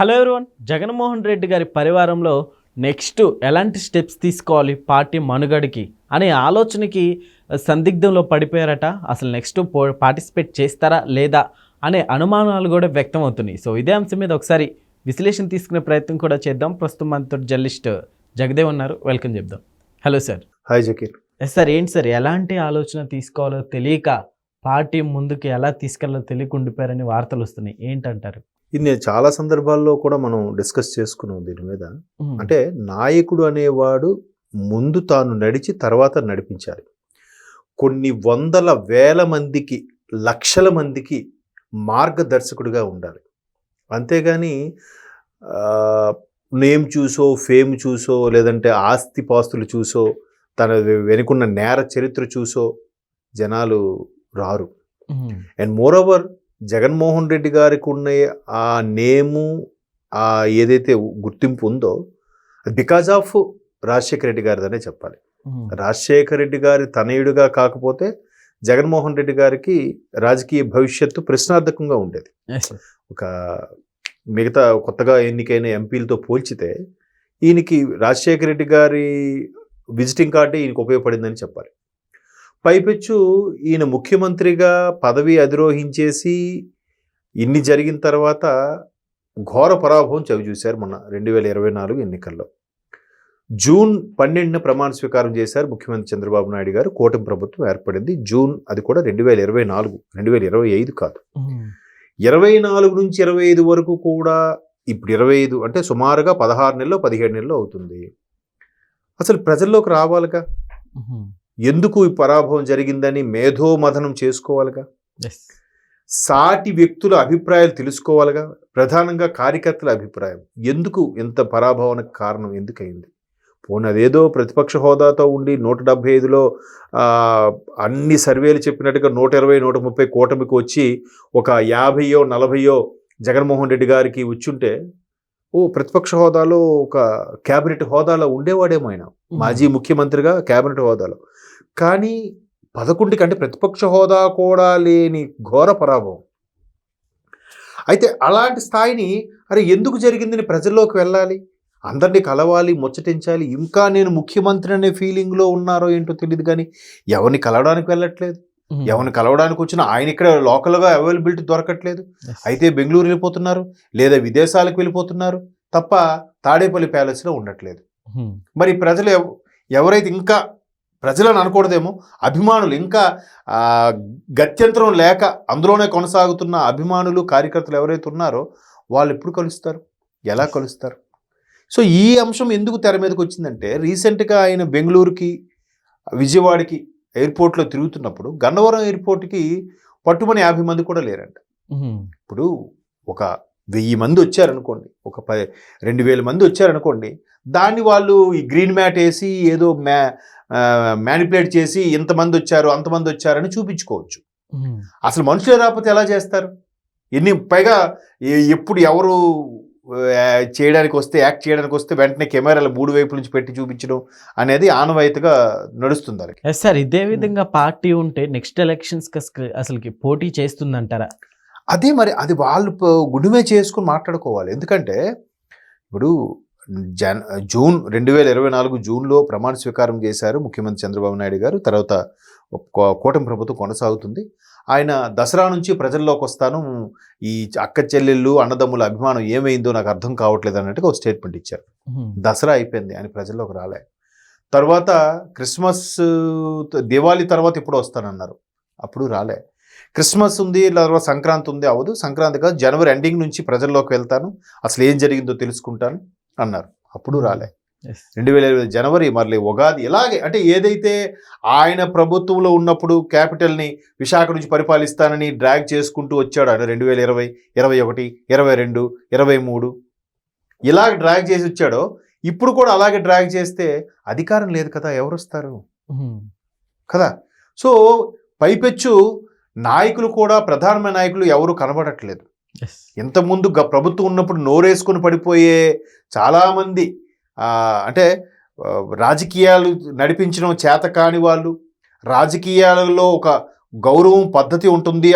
Hello everyone, Jaganmohan Reddy గారి పరివారంలో next ఎలాంటి steps తీసుకోవాలి పార్టీ మనుగడకి అనే ఆలోచనకి సందిగ్ధంలో పడిపోయారట. అసలు నెక్స్ట్ పార్టిసిపేట్ చేస్తారా లేదా అనే అనుమానాలు కూడా వ్యక్తం అవుతున్నాయి. సో ఇదే అంశం మీద ఒకసారి విశ్లేషణ తీసుకునే ప్రయత్నం కూడా చేద్దాం. ప్రస్తుతం మనతో జర్నలిస్ట్ జగదేవ్ ఉన్నారు, వెల్కమ్ చెప్దాం. Hello sir. Hi Zakir. Sir, ఏంటి సార్, ఎలాంటి ఆలోచన తీసుకోవాలో తెలియక పార్టీ ముందుకు ఎలా తీసుకెళ్లాలో తెలియకుండిపోయారని వార్తలు వస్తున్నాయి, ఏంటంటారు? ఇది నేను చాలా సందర్భాల్లో కూడా మనం డిస్కస్ చేసుకున్నాం దీని మీద. అంటే నాయకుడు అనేవాడు ముందు తాను నడిచి తర్వాత నడిపించాలి. కొన్ని వందల వేల మందికి, లక్షల మందికి మార్గదర్శకుడిగా ఉండాలి. అంతేగాని నేమ్ చూసో, ఫేమ్ చూసో, లేదంటే ఆస్తిపాస్తులు చూసో, తన వెనుకున్న నేర చరిత్ర చూసో జనాలు రారు. And more over Jaganmohan Reddy గారికి ఉన్న ఆ నేము, ఆ ఏదైతే గుర్తింపు ఉందో బికాజ్ ఆఫ్ రాజశేఖర రెడ్డి గారిదనే చెప్పాలి. రాజశేఖర రెడ్డి గారి తనయుడిగా కాకపోతే జగన్మోహన్ రెడ్డి గారికి రాజకీయ భవిష్యత్తు ప్రశ్నార్థకంగా ఉండేది. ఒక మిగతా కొత్తగా ఎన్నికైన ఎంపీలతో పోల్చితే ఈయనకి రాజశేఖర రెడ్డి గారి విజిటింగ్ కార్డే ఈయనకి ఉపయోగపడిందని చెప్పాలి. పైపెచ్చు ఈయన ముఖ్యమంత్రిగా పదవి అధిరోహించేసి ఇన్ని జరిగిన తర్వాత ఘోర పరాభవం చవిచూశారు మొన్న 2024 ఎన్నికల్లో. జూన్ 12న ప్రమాణ స్వీకారం చేశారు ముఖ్యమంత్రి చంద్రబాబు నాయుడు గారు. కూటమి ప్రభుత్వం ఏర్పడింది జూన్, అది కూడా 2024, 2025 కాదు. 24 నుంచి 25 వరకు కూడా, ఇప్పుడు 25 అంటే సుమారుగా 16 నెలలో 17 నెలలో అవుతుంది. అసలు ప్రజల్లోకి రావాలిగా, ఎందుకు ఈ పరాభవం జరిగిందని మేధోమథనం చేసుకోవాలిగా, సాటి వ్యక్తుల అభిప్రాయాలు తెలుసుకోవాలిగా, ప్రధానంగా కార్యకర్తల అభిప్రాయం. ఎందుకు ఇంత పరాభవానికి కారణం ఎందుకయింది? పోనీ అదేదో ప్రతిపక్ష హోదాతో ఉండి 175లో అన్ని సర్వేలు చెప్పినట్టుగా 120, 130 కూటమికి వచ్చి ఒక 50, 40 జగన్మోహన్ రెడ్డి గారికి వచ్చుంటే ప్రతిపక్ష హోదాలో ఒక క్యాబినెట్ హోదాలో ఉండేవాడేమో ఆయన, మాజీ ముఖ్యమంత్రిగా క్యాబినెట్ హోదాలో. కానీ 11 అంటే ప్రతిపక్ష హోదా కూడా లేని ఘోర పరాభవం. అయితే అలాంటి స్థాయిని ఎందుకు జరిగిందని ప్రజల్లోకి వెళ్ళాలి, అందరినీ కలవాలి, ముచ్చటించాలి. ఇంకా నేను ముఖ్యమంత్రి అనే ఫీలింగ్లో ఉన్నారో ఏంటో తెలియదు, కానీ ఎవరిని కలవడానికి వెళ్ళట్లేదు. ఎవరిని కలవడానికి వచ్చినా ఆయన ఇక్కడ లోకల్గా అవైలబిలిటీ దొరకట్లేదు. అయితే బెంగళూరు వెళ్ళిపోతున్నారు, లేదా విదేశాలకు వెళ్ళిపోతున్నారు తప్ప తాడేపల్లి ప్యాలెస్లో ఉండట్లేదు. మరి ప్రజలు ఎవరైతే, ఇంకా ప్రజలను అనకూడదేమో, అభిమానులు ఇంకా గత్యంతరం లేక అందులోనే కొనసాగుతున్న అభిమానులు, కార్యకర్తలు ఎవరైతే ఉన్నారో వాళ్ళు ఎప్పుడు కలుస్తారు, ఎలా కలుస్తారు? సో ఈ అంశం ఎందుకు తెర మీదకి వచ్చిందంటే, రీసెంట్గా ఆయన బెంగళూరుకి, విజయవాడకి ఎయిర్పోర్ట్లో తిరుగుతున్నప్పుడు గన్నవరం ఎయిర్పోర్ట్కి పట్టుమని 50 మంది కూడా లేరంట. ఇప్పుడు ఒక 1000 మంది వచ్చారనుకోండి, ఒక 2000 మంది వచ్చారనుకోండి, దాన్ని వాళ్ళు ఈ గ్రీన్ మ్యాట్ వేసి ఏదో మ్యానిపులేట్ చేసి ఇంతమంది వచ్చారు, అంతమంది వచ్చారని చూపించుకోవచ్చు. అసలు మనుషులే రాకపోతే ఎలా చేస్తారు? పైగా ఎప్పుడు ఎవరు చేయడానికి వస్తే, యాక్ట్ చేయడానికి వస్తే వెంటనే కెమెరాలు 3 వైపుల నుంచి పెట్టి చూపించడం అనేది ఆనవాయితీగా నడుస్తుంది. సార్, ఇదే విధంగా పార్టీ ఉంటే నెక్స్ట్ ఎలక్షన్స్ అసలుకి పోటీ చేస్తుందంటారా? అదే మరి, అది వాళ్ళు గుడిమే చేసుకుని మాట్లాడుకోవాలి. ఎందుకంటే ఇప్పుడు జూన్ 2024 జూన్లో ప్రమాణ స్వీకారం చేశారు ముఖ్యమంత్రి చంద్రబాబు నాయుడు గారు. తర్వాత కూటమి ప్రభుత్వం కొనసాగుతుంది. ఆయన దసరా నుంచి ప్రజల్లోకి వస్తాను, ఈ అక్క చెల్లెళ్ళు, అన్నదమ్ముల అభిమానం ఏమైందో నాకు అర్థం కావట్లేదు అన్నట్టుగా ఒక స్టేట్మెంట్ ఇచ్చారు. దసరా అయిపోయింది, ఆయన ప్రజల్లోకి రాలే. తర్వాత క్రిస్మస్, దివాళీ తర్వాత ఇప్పుడు వస్తానన్నారు, అప్పుడు రాలే. క్రిస్మస్ ఉంది, తర్వాత సంక్రాంతి ఉంది, అవదు. సంక్రాంతి కాదు, జనవరి ఎండింగ్ నుంచి ప్రజల్లోకి వెళ్తాను, అసలు ఏం జరిగిందో తెలుసుకుంటాను అన్నారు, అప్పుడు రాలే. 2020 జనవరి, మళ్ళీ ఉగాది, ఇలాగే. అంటే ఏదైతే ఆయన ప్రభుత్వంలో ఉన్నప్పుడు క్యాపిటల్ని విశాఖ నుంచి పరిపాలిస్తానని డ్రాగ్ చేసుకుంటూ వచ్చాడు ఆయన 2020, 21, 22, 23 ఇలాగ డ్రాగ్ చేసి వచ్చాడో, ఇప్పుడు కూడా అలాగే డ్రాగ్ చేస్తే అధికారం లేదు కదా, ఎవరు వస్తారు కదా. సో పైపెచ్చు నాయకులు కూడా, ప్రధానమైన నాయకులు ఎవరు కనబడట్లేదు. ఇంతకుముందు ప్రభుత్వం ఉన్నప్పుడు నోరేసుకొని పడిపోయే చాలామంది, అంటే రాజకీయాలు నడిపించడం చేత కాని వాళ్ళు, రాజకీయాలలో ఒక గౌరవం, పద్ధతి ఉంటుంది,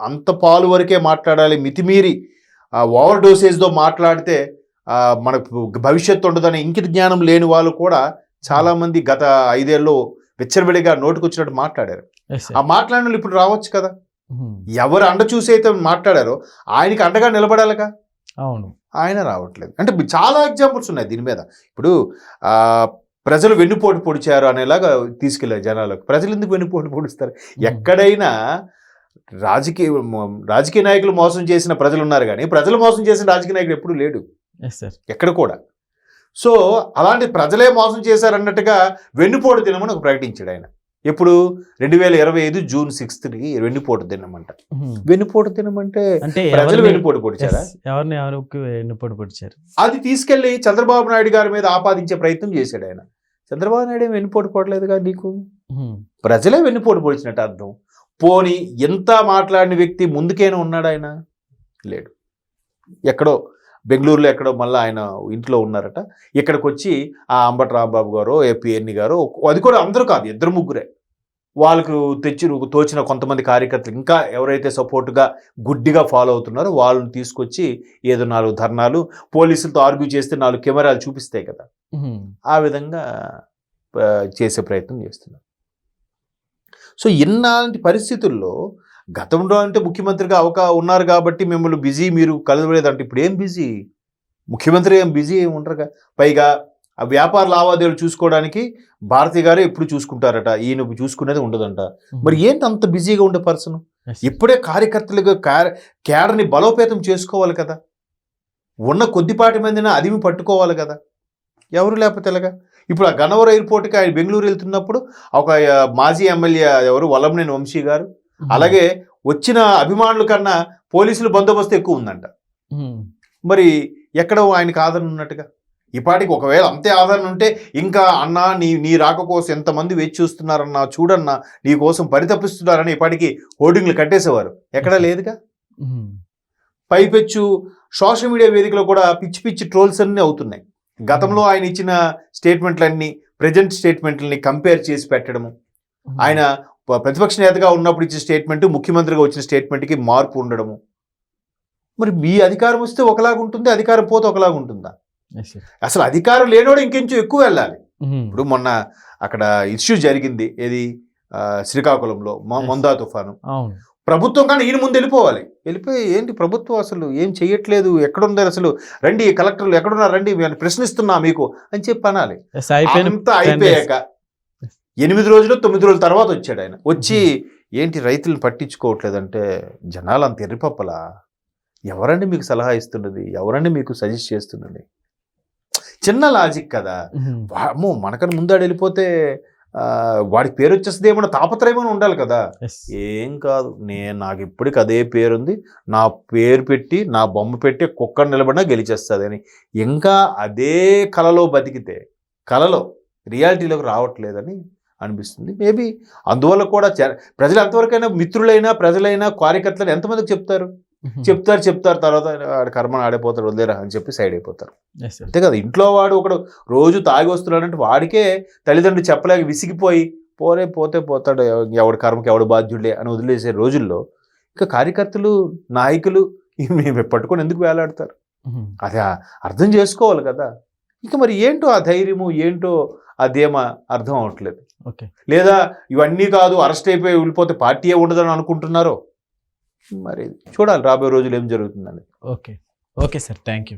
అంత పాలు వరకే మాట్లాడాలి, మితిమీరి ఓవర్ డోసేజ్తో మాట్లాడితే మనకు భవిష్యత్తు ఉండదనే ఇంకిత జ్ఞానం లేని వాళ్ళు కూడా చాలామంది గత 5 ఏళ్ళు విచ్చలవిడిగా నోటుకొచ్చినట్టు మాట్లాడారు. ఆ మాట్లాడిన వాళ్ళు ఇప్పుడు రావచ్చు కదా. ఎవరు అండ చూసి అయితే మాట్లాడారో ఆయనకి అండగా నిలబడాలిగా. అవును, ఆయన రావట్లేదు. అంటే చాలా ఎగ్జాంపుల్స్ ఉన్నాయి దీని మీద. ఇప్పుడు ప్రజలు వెన్నుపోటు పొడిచారు అనేలాగా తీసుకెళ్లారు జనాలకు. ప్రజలు ఎందుకు వెన్నుపోటు పొడుస్తారు? ఎక్కడైనా రాజకీయ నాయకులు మోసం చేసిన ప్రజలు ఉన్నారు, కానీ ప్రజలు మోసం చేసిన రాజకీయ నాయకులు ఎప్పుడూ లేడు ఎక్కడ కూడా. సో అలాంటి ప్రజలే మోసం చేశారన్నట్టుగా వెన్నుపోటు దినమని ఒక ప్రకటించాడు ఆయన. ఎప్పుడు 2025 జూన్ 6th వెన్నుపోటు దినం అంట. వెన్నుపోటు దినం అంటే ప్రజలు వెన్నుపోటు పొడిచారా? ఎవరికి వెన్నుపోటు పొడిచారు? అది తీసుకెళ్లి చంద్రబాబు నాయుడు గారి మీద ఆపాదించే ప్రయత్నం చేశాడు ఆయన. చంద్రబాబు నాయుడు వెన్నుపోటు పొడలేదుగా నీకు, ప్రజలే వెన్నుపోటు పొడిచినట్టు అర్థం. పోనీ ఎంత మాట్లాడిన వ్యక్తి ముందుకైనా ఉన్నాడు ఆయన? లేడు. ఎక్కడో బెంగళూరులో ఎక్కడో మళ్ళీ ఆయన ఇంట్లో ఉన్నారట. ఇక్కడికి వచ్చి ఆ అంబటి రాంబాబు గారు, ఏపీఎన్ని గారు, అది కూడా అందరూ కాదు, 2-3 వాళ్ళకు తోచిన కొంతమంది కార్యకర్తలు ఇంకా ఎవరైతే సపోర్టుగా గుడ్డిగా ఫాలో అవుతున్నారో వాళ్ళని తీసుకొచ్చి ఏదో 4 ధర్నాలు, పోలీసులతో ఆర్గ్యూ చేస్తే 4 కెమెరాలు చూపిస్తాయి కదా, ఆ విధంగా చేసే ప్రయత్నం చేస్తున్నారు. సో ఇన్నాంటి పరిస్థితుల్లో గతంలో అంటే ముఖ్యమంత్రిగా ఉన్నారు కాబట్టి మిమ్మల్ని బిజీ, మీరు కలవలేదంటే ఇప్పుడు ఏం బిజీ? ముఖ్యమంత్రి ఏం బిజీ ఏమి ఉండరుగా. పైగా ఆ వ్యాపార లావాదేవీలు చూసుకోవడానికి భారతి గారే ఎప్పుడు చూసుకుంటారట, ఈయన చూసుకునేది ఉండదంట. మరి ఏంటి అంత బిజీగా ఉండే పర్సన్? ఇప్పుడే కార్యకర్తలుగా క్యాడర్ని బలోపేతం చేసుకోవాలి కదా. ఉన్న కొద్దిపాటి మందిని అదిమి పట్టుకోవాలి కదా. ఎవరు లేకపోతే ఎలాగా? ఇప్పుడు ఆ గన్నవరం ఎయిర్పోర్ట్కి ఆయన బెంగళూరు వెళ్తున్నప్పుడు ఒక మాజీ ఎమ్మెల్యే ఎవరు వల్లంనేని వంశీ గారు, అలాగే వచ్చిన అభిమానుల కన్నా పోలీసులు బందోబస్తు ఎక్కువ ఉందంట. మరి ఎక్కడో ఆయనకు ఆదరణ ఉన్నట్టుగా. ఇప్పటికి ఒకవేళ అంతే ఆదరణ ఉంటే ఇంకా అన్నా నీ రాక కోసం ఎంతమంది వేచి చూస్తున్నారన్నా, చూడన్నా నీ కోసం పరితపిస్తున్నారని ఇప్పటికి హోర్డింగ్లు కట్టేసేవారు. ఎక్కడా లేదుగా. పైపెచ్చు సోషల్ మీడియా వేదికలో కూడా పిచ్చి పిచ్చి ట్రోల్స్ అన్నీ అవుతున్నాయి. గతంలో ఆయన ఇచ్చిన స్టేట్మెంట్లన్నీ ప్రజెంట్ స్టేట్మెంట్లని కంపేర్ చేసి పెట్టడము, ఆయన ప్రతిపక్ష నేతగా ఉన్నప్పుడు ఇచ్చిన స్టేట్మెంట్, ముఖ్యమంత్రిగా వచ్చిన స్టేట్మెంట్కి మార్పు ఉండడము. మరి మీ అధికారం వస్తే ఒకలాగా ఉంటుంది, అధికారం పోతే ఒకలాగా ఉంటుందా? అసలు అధికారం లేనోడు ఇంకొంచెం ఎక్కువ వెళ్ళాలి. ఇప్పుడు మొన్న అక్కడ ఇష్యూ జరిగింది, ఏది శ్రీకాకుళంలో మొందా తుఫాను. ప్రభుత్వం కానీ ఈయన ముందు వెళ్ళిపోయి ఏంటి ప్రభుత్వం అసలు ఏం చెయ్యట్లేదు, ఎక్కడుంది అసలు, రండి కలెక్టర్లు ఎక్కడున్నారు, రండి ప్రశ్నిస్తున్నా మీకు అని చెప్పి అనాలి. అంతా అయిపోయాక 8 రోజులు 9 రోజుల తర్వాత వచ్చాడు ఆయన. వచ్చి ఏంటి రైతులను పట్టించుకోవట్లేదంటే జనాలు అంత ఎర్రిపప్పలా? ఎవరండి మీకు సలహా ఇస్తున్నది? ఎవరండి మీకు సజెస్ట్ చేస్తున్నది? చిన్న లాజిక్ కదా. మనకన్నా ముందాడు వెళ్ళిపోతే వాడికి పేరు వచ్చేస్తుంది ఏమన్నా తాపత్రయమని ఉండాలి కదా. ఏం కాదు, నాకు ఇప్పటికి అదే పేరుంది, నా పేరు పెట్టి నా బొమ్మ పెట్టి కుక్కర్ నిలబడినా గెలిచేస్తుంది అని ఇంకా అదే కళలో బతికితే, కళలో రియాలిటీలోకి రావట్లేదని అనిపిస్తుంది. మేబీ అందువల్ల కూడా ప్రజలు ఎంతవరకైనా మిత్రులైనా ప్రజలైనా కార్యకర్తలు ఎంతమందికి చెప్తారు తర్వాత ఆడ కర్మను ఆడిపోతాడు, వదిలేరా అని చెప్పి సైడ్ అయిపోతారు. అంతే కదా. ఇంట్లో వాడు ఒకడు రోజు తాగి వస్తున్నాడంటే వాడికే తల్లిదండ్రులు చెప్పలేక విసిగిపోయి పోతే పోతాడు, ఎవడి కర్మకి ఎవడు బాధ్యుడే అని వదిలేసే రోజుల్లో ఇంకా కార్యకర్తలు నాయకులు మేము పట్టుకొని ఎందుకు వేలాడతారు? అది అర్థం చేసుకోవాలి కదా. ఇంకా మరి ఏంటో ఆ ధైర్యము, ఏంటో అదేమో అర్థం అవ్వట్లేదు. లేదా ఇవన్నీ కాదు, అరెస్ట్ అయిపోయి వెళ్ళిపోతే పార్టీయే ఉండదని అనుకుంటున్నారో మరి చూడాలి రాబోయే రోజులు ఏం జరుగుతుందని. Okay sir, thank you.